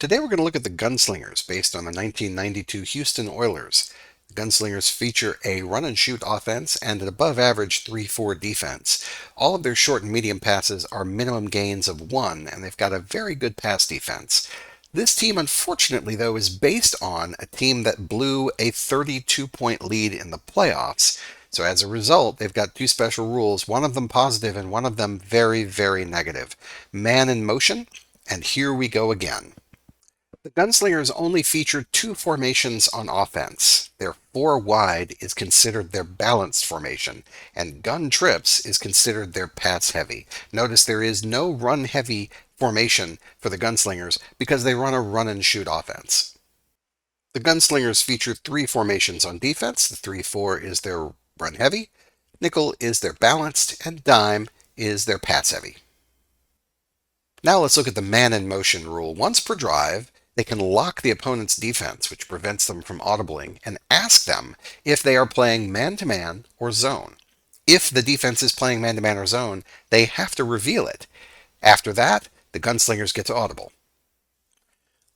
Today we're going to look at the Gunslingers based on the 1992 Houston Oilers. The Gunslingers feature a run-and-shoot offense and an above-average 3-4 defense. All of their short and medium passes are minimum gains of 1, and they've got a very good pass defense. This team, unfortunately, though, is based on a team that blew a 32-point lead in the playoffs. So as a result, they've got two special rules, one of them positive and one of them very, very negative. Man in motion, and here we go again. The Gunslingers only feature two formations on offense. Their four wide is considered their balanced formation, and gun trips is considered their pass heavy. Notice there is no run heavy formation for the Gunslingers because they run a run and shoot offense. The Gunslingers feature three formations on defense. The 3-4 is their run heavy, nickel is their balanced, and dime is their pass heavy. Now let's look at the man in motion rule. Once per drive, they can lock the opponent's defense, which prevents them from audibling, and ask them if they are playing man-to-man or zone. If the defense is playing man-to-man or zone, they have to reveal it. After that, the Gunslingers get to audible.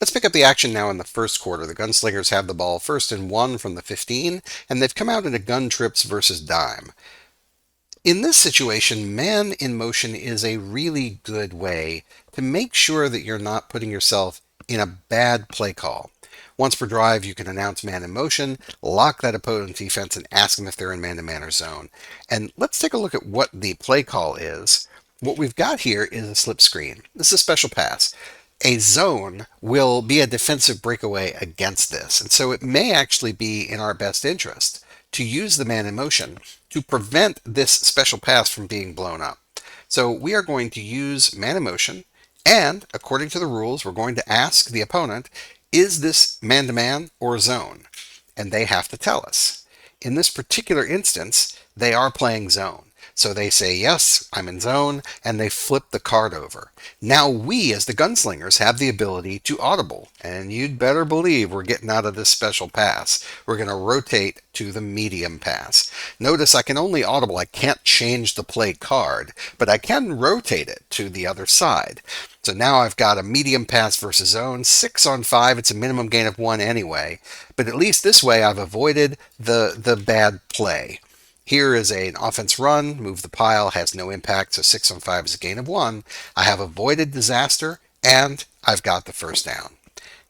Let's pick up the action now in the first quarter. The Gunslingers have the ball 1st and 1 from the 15, and they've come out in a gun trips versus dime. In this situation, man in motion is a really good way to make sure that you're not putting yourself in a bad play call. Once per drive, you can announce man in motion, lock that opponent's defense, and ask them if they're in man-to-man or zone. And let's take a look at what the play call is. What we've got here is a slip screen. This is a special pass. A zone will be a defensive breakaway against this, and so it may actually be in our best interest to use the man in motion to prevent this special pass from being blown up. So we are going to use man in motion, and according to the rules, we're going to ask the opponent, is this man-to-man or zone? And they have to tell us. In this particular instance, they are playing zone. So they say, yes, I'm in zone, and they flip the card over. Now we, as the Gunslingers, have the ability to audible, and you'd better believe we're getting out of this special pass. We're going to rotate to the medium pass. Notice I can only audible. I can't change the play card, but I can rotate it to the other side. So now I've got a medium pass versus zone, 6 on 5. It's a minimum gain of 1 anyway, but at least this way I've avoided the bad play. Here is an offense run, move the pile, has no impact, so 6 on 5 is a gain of 1. I have avoided disaster, and I've got the first down.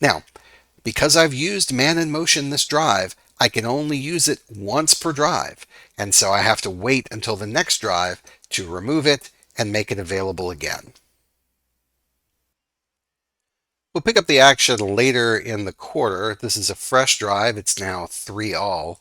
Now, because I've used man in motion this drive, I can only use it once per drive, and so I have to wait until the next drive to remove it and make it available again. We'll pick up the action later in the quarter. This is a fresh drive. It's now 3-all.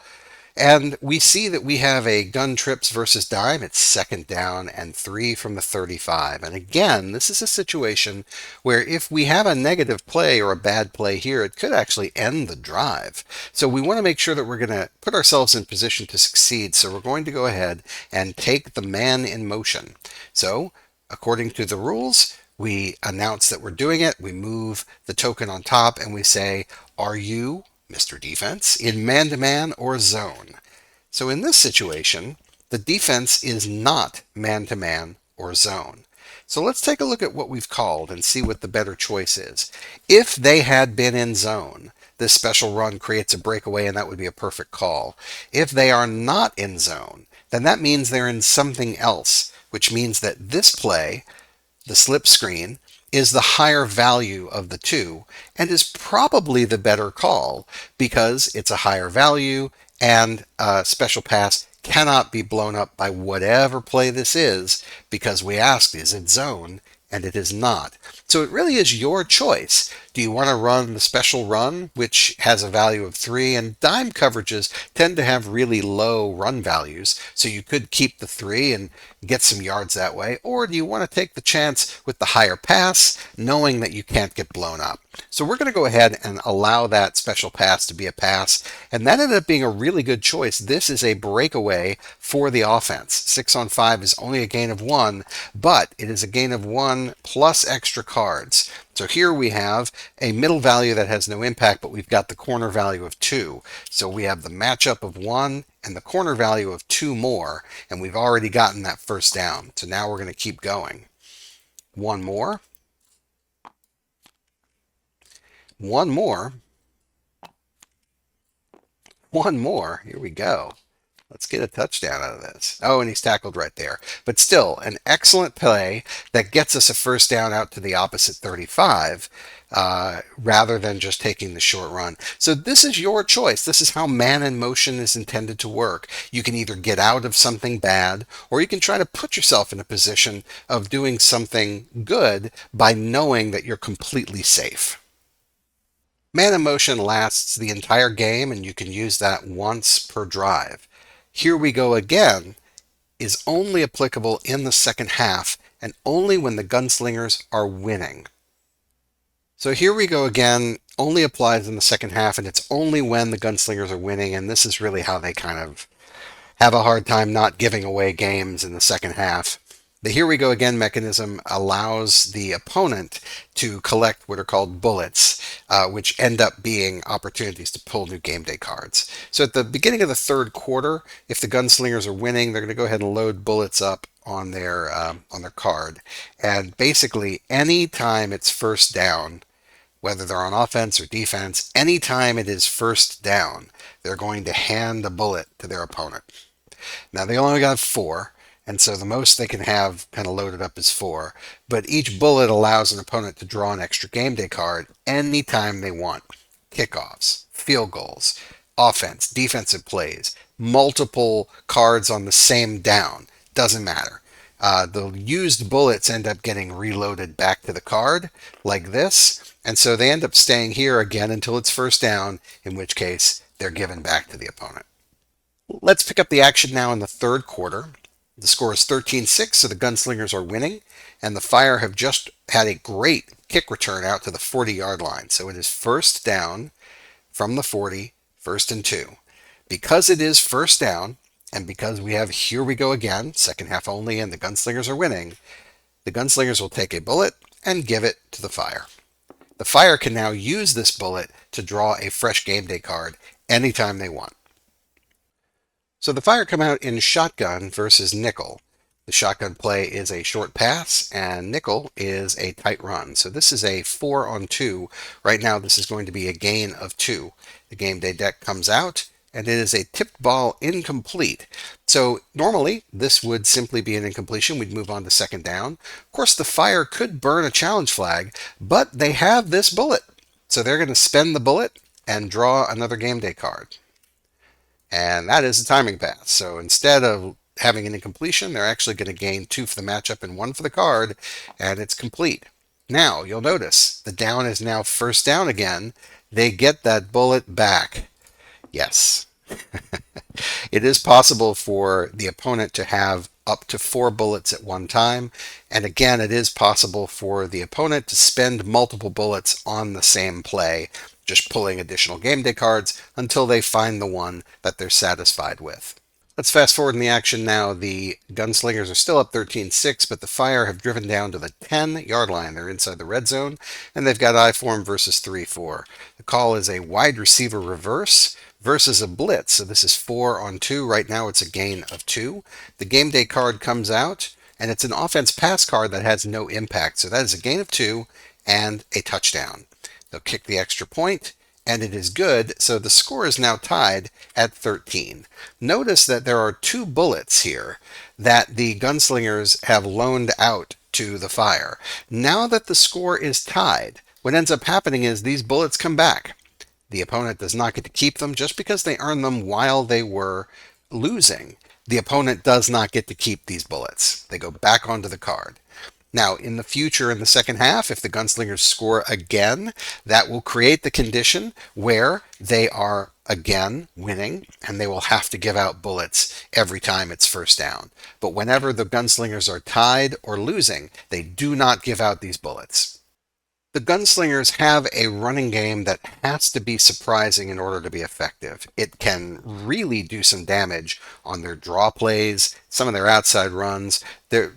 And we see that we have a gun trips versus dime. It's 2nd down and 3 from the 35. And again, this is a situation where if we have a negative play or a bad play here, it could actually end the drive. So we want to make sure that we're going to put ourselves in position to succeed. So we're going to go ahead and take the man in motion. So according to the rules, we announce that we're doing it. We move the token on top and we say, are you, Mr. Defense, in man-to-man or zone? So in this situation, the defense is not man-to-man or zone. So let's take a look at what we've called and see what the better choice is. If they had been in zone, this special run creates a breakaway and that would be a perfect call. If they are not in zone, then that means they're in something else, which means that this play, the slip screen, is the higher value of the two and is probably the better call because it's a higher value and a special pass cannot be blown up by whatever play this is because we asked, is it zone? And it is not. So it really is your choice. Do you want to run the special run, which has a value of 3, and dime coverages tend to have really low run values, so you could keep the 3 and get some yards that way, or do you want to take the chance with the higher pass, knowing that you can't get blown up? So we're going to go ahead and allow that special pass to be a pass, and that ended up being a really good choice. This is a breakaway for the offense. 6 on 5 is only a gain of 1, but it is a gain of 1 plus extra cards. So here we have a middle value that has no impact, but we've got the corner value of 2. So we have the matchup of 1 and the corner value of 2 more, and we've already gotten that first down. So now we're going to keep going. One more. One more. One more. Here we go. Let's get a touchdown out of this. Oh, and he's tackled right there. But still, an excellent play that gets us a first down out to the opposite 35 rather than just taking the short run. So this is your choice. This is how man in motion is intended to work. You can either get out of something bad, or you can try to put yourself in a position of doing something good by knowing that you're completely safe. Man in motion lasts the entire game, and you can use that once per drive. Here we go again is only applicable in the second half and only when the gunslingers are winning. So here we go again, only applies in the second half, and it's only when the gunslingers are winning, and this is really how they kind of have a hard time not giving away games in the second half. The Here We Go Again mechanism allows the opponent to collect what are called bullets, which end up being opportunities to pull new game day cards. So at the beginning of the third quarter, if the gunslingers are winning, they're going to go ahead and load bullets up on their card. And basically, any time it's first down, whether they're on offense or defense, anytime it is first down, they're going to hand a bullet to their opponent. Now they only got four, and so the most they can have kind of loaded up is four. But each bullet allows an opponent to draw an extra game day card anytime they want. Kickoffs, field goals, offense, defensive plays, multiple cards on the same down. Doesn't matter. The used bullets end up getting reloaded back to the card like this, and so they end up staying here again until it's first down, in which case they're given back to the opponent. Let's pick up the action now in the third quarter. The score is 13-6, so the Gunslingers are winning, and the Fire have just had a great kick return out to the 40-yard line. So it is first down from the 40, first and two. Because it is first down, and because we have Here We Go Again, second half only, and the Gunslingers are winning, the Gunslingers will take a bullet and give it to the Fire. The Fire can now use this bullet to draw a fresh game day card anytime they want. So the Fire come out in shotgun versus nickel. The shotgun play is a short pass, and nickel is a tight run. So this is a 4-on-2. Right now, this is going to be a gain of 2. The game day deck comes out, and it is a tipped ball incomplete. So normally, this would simply be an incompletion. We'd move on to second down. Of course, the Fire could burn a challenge flag, but they have this bullet. So they're going to spend the bullet and draw another game day card. And that is a timing pass. So instead of having an incompletion, they're actually going to gain 2 for the matchup and 1 for the card, and it's complete. Now, you'll notice the down is now first down again. They get that bullet back. Yes. It is possible for the opponent to have up to 4 bullets at one time. And again, it is possible for the opponent to spend multiple bullets on the same play, just pulling additional game day cards until they find the one that they're satisfied with. Let's fast forward in the action now. The Gunslingers are still up 13-6, but the Fire have driven down to the 10-yard line. They're inside the red zone, and they've got I-form versus 3-4. The call is a wide receiver reverse versus a blitz. So this is 4-on-2. Right now it's a gain of 2. The game day card comes out, and it's an offense pass card that has no impact. So that is a gain of 2 and a touchdown. They'll kick the extra point, and it is good, so the score is now tied at 13. Notice that there are 2 bullets here that the Gunslingers have loaned out to the Fire. Now that the score is tied, what ends up happening is these bullets come back. The opponent does not get to keep them just because they earned them while they were losing. The opponent does not get to keep these bullets. They go back onto the card. Now, in the future, in the second half, if the Gunslingers score again, that will create the condition where they are again winning, and they will have to give out bullets every time it's first down. But whenever the Gunslingers are tied or losing, they do not give out these bullets. The Gunslingers have a running game that has to be surprising in order to be effective. It can really do some damage on their draw plays, some of their outside runs.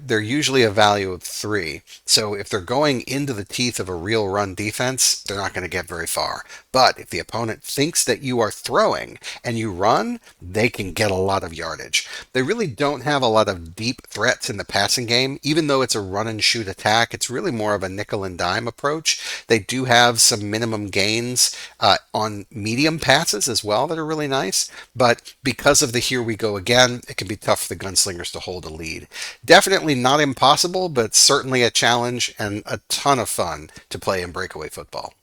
they're usually a value of 3. So if they're going into the teeth of a real run defense, they're not going to get very far. But if the opponent thinks that you are throwing and you run, they can get a lot of yardage. They really don't have a lot of deep threats in the passing game. Even though it's a run and shoot attack, it's really more of a nickel and dime approach. They do have some minimum gains on medium passes as well that are really nice. But because of the here we go again, it can be tough for the Gunslingers to hold a lead. Definitely not impossible, but certainly a challenge and a ton of fun to play in breakaway football.